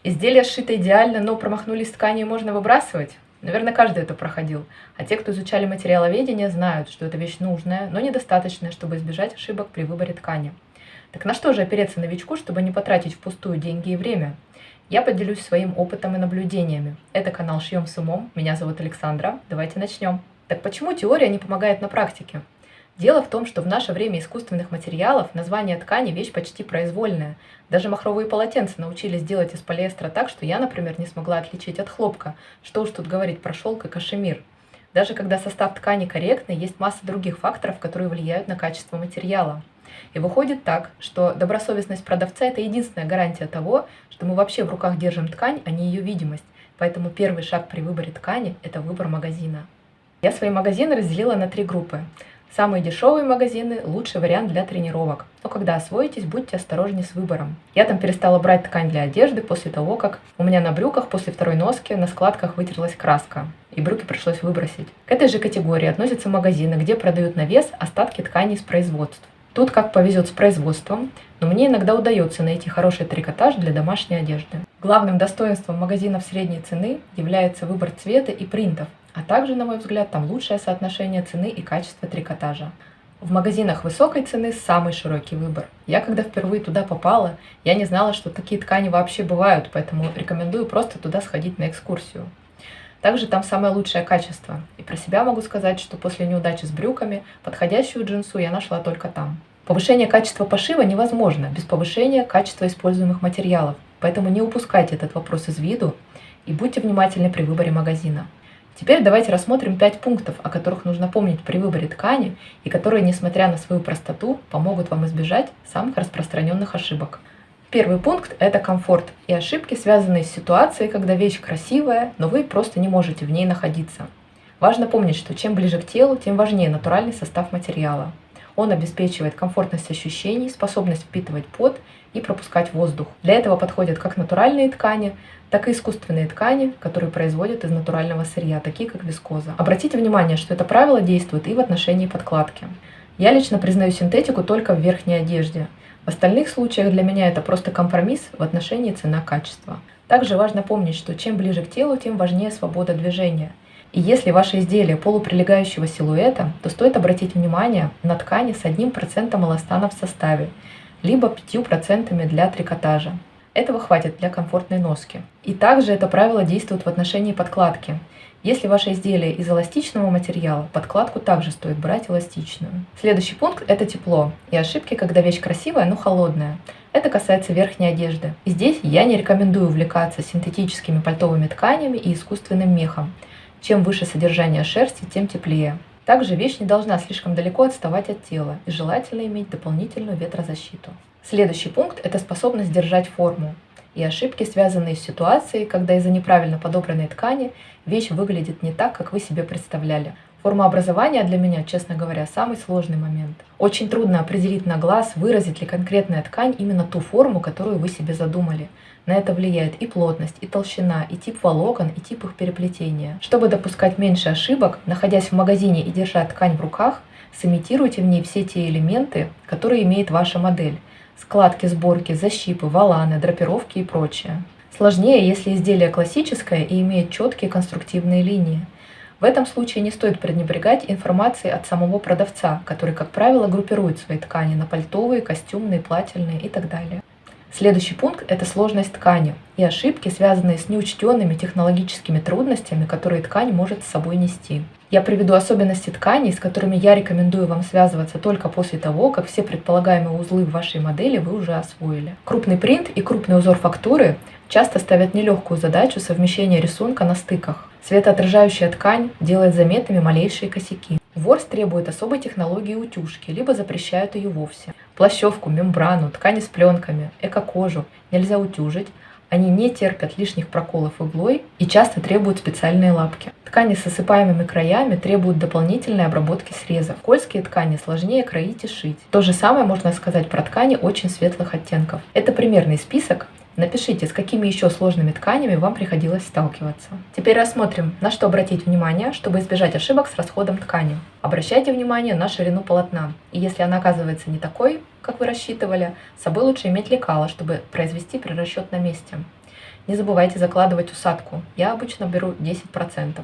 Изделие сшито идеально, но промахнулись с тканью, можно выбрасывать? Наверное, каждый это проходил. А те, кто изучали материаловедение, знают, что эта вещь нужная, но недостаточная, чтобы избежать ошибок при выборе ткани. Так на что же опереться новичку, чтобы не потратить впустую деньги и время? Я поделюсь своим опытом и наблюдениями. Это канал «Шьем с умом». Меня зовут Александра. Давайте начнем. Так почему теория не помогает на практике? Дело в том, что в наше время искусственных материалов название ткани – вещь почти произвольная. Даже махровые полотенца научились делать из полиэстера так, что я, например, не смогла отличить от хлопка. Что уж тут говорить про шелк и кашемир. Даже когда состав ткани корректный, есть масса других факторов, которые влияют на качество материала. И выходит так, что добросовестность продавца – это единственная гарантия того, что мы вообще в руках держим ткань, а не ее видимость. Поэтому первый шаг при выборе ткани – это выбор магазина. Я свои магазины разделила на 3 группы. Самые дешевые магазины – лучший вариант для тренировок. Но когда освоитесь, будьте осторожнее с выбором. Я там перестала брать ткань для одежды после того, как у меня на брюках после второй носки на складках вытерлась краска, и брюки пришлось выбросить. К этой же категории относятся магазины, где продают на вес остатки тканей из производств. Тут как повезет с производством, но мне иногда удается найти хороший трикотаж для домашней одежды. Главным достоинством магазинов средней цены является выбор цвета и принтов, а также, на мой взгляд, там лучшее соотношение цены и качества трикотажа. В магазинах высокой цены самый широкий выбор. Я когда впервые туда попала, я не знала, что такие ткани вообще бывают, поэтому рекомендую просто туда сходить на экскурсию. Также там самое лучшее качество. И про себя могу сказать, что после неудачи с брюками подходящую джинсу я нашла только там. Повышение качества пошива невозможно без повышения качества используемых материалов, поэтому не упускайте этот вопрос из виду и будьте внимательны при выборе магазина. Теперь давайте рассмотрим 5 пунктов, о которых нужно помнить при выборе ткани и которые, несмотря на свою простоту, помогут вам избежать самых распространенных ошибок. Первый пункт – это комфорт и ошибки, связанные с ситуацией, когда вещь красивая, но вы просто не можете в ней находиться. Важно помнить, что чем ближе к телу, тем важнее натуральный состав материала. Он обеспечивает комфортность ощущений, способность впитывать пот и пропускать воздух. Для этого подходят как натуральные ткани, так и искусственные ткани, которые производят из натурального сырья, такие как вискоза. Обратите внимание, что это правило действует и в отношении подкладки. Я лично признаю синтетику только в верхней одежде. В остальных случаях для меня это просто компромисс в отношении цена-качество. Также важно помнить, что чем ближе к телу, тем важнее свобода движения. И если ваше изделие полуприлегающего силуэта, то стоит обратить внимание на ткани с 1% эластана в составе, либо 5% для трикотажа. Этого хватит для комфортной носки. И также это правило действует в отношении подкладки. Если ваше изделие из эластичного материала, подкладку также стоит брать эластичную. Следующий пункт – это тепло и ошибки, когда вещь красивая, но холодная. Это касается верхней одежды. И здесь я не рекомендую увлекаться синтетическими пальтовыми тканями и искусственным мехом. Чем выше содержание шерсти, тем теплее. Также вещь не должна слишком далеко отставать от тела и желательно иметь дополнительную ветрозащиту. Следующий пункт – это способность держать форму и ошибки, связанные с ситуацией, когда из-за неправильно подобранной ткани вещь выглядит не так, как вы себе представляли. Формообразование для меня, честно говоря, самый сложный момент. Очень трудно определить на глаз, выразит ли конкретная ткань именно ту форму, которую вы себе задумали. На это влияет и плотность, и толщина, и тип волокон, и тип их переплетения. Чтобы допускать меньше ошибок, находясь в магазине и держа ткань в руках, сымитируйте в ней все те элементы, которые имеет ваша модель. Складки, сборки, защипы, воланы, драпировки и прочее. Сложнее, если изделие классическое и имеет четкие конструктивные линии. В этом случае не стоит пренебрегать информацией от самого продавца, который, как правило, группирует свои ткани на пальтовые, костюмные, плательные и так далее. Следующий пункт – это сложность ткани и ошибки, связанные с неучтенными технологическими трудностями, которые ткань может с собой нести. Я приведу особенности тканей, с которыми я рекомендую вам связываться только после того, как все предполагаемые узлы в вашей модели вы уже освоили. Крупный принт и крупный узор фактуры часто ставят нелегкую задачу совмещения рисунка на стыках. Светоотражающая ткань делает заметными малейшие косяки. Ворс требует особой технологии утюжки, либо запрещают ее вовсе. Плащевку, мембрану, ткани с пленками, эко-кожу нельзя утюжить, они не терпят лишних проколов иглой и часто требуют специальные лапки. Ткани с осыпаемыми краями требуют дополнительной обработки срезов. Скользкие ткани сложнее кроить и шить. То же самое можно сказать про ткани очень светлых оттенков. Это примерный список. Напишите, с какими еще сложными тканями вам приходилось сталкиваться. Теперь рассмотрим, на что обратить внимание, чтобы избежать ошибок с расходом ткани. Обращайте внимание на ширину полотна. И если она оказывается не такой, как вы рассчитывали, с собой лучше иметь лекало, чтобы произвести прирасчет на месте. Не забывайте закладывать усадку. Я обычно беру 10%.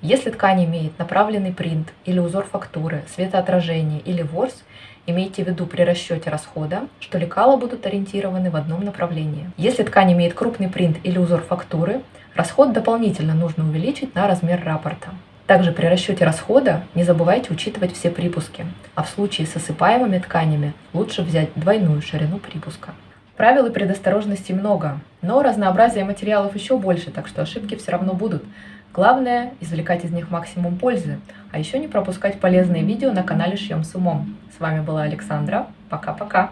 Если ткань имеет направленный принт или узор фактуры, светоотражение или ворс, имейте в виду при расчете расхода, что лекала будут ориентированы в одном направлении. Если ткань имеет крупный принт или узор фактуры, расход дополнительно нужно увеличить на размер раппорта. Также при расчете расхода не забывайте учитывать все припуски, а в случае с осыпаемыми тканями лучше взять двойную ширину припуска. Правил и предосторожностей много, но разнообразие материалов еще больше, так что ошибки все равно будут. Главное – извлекать из них максимум пользы, а еще не пропускать полезные видео на канале «Шьем с умом». С вами была Александра. Пока-пока!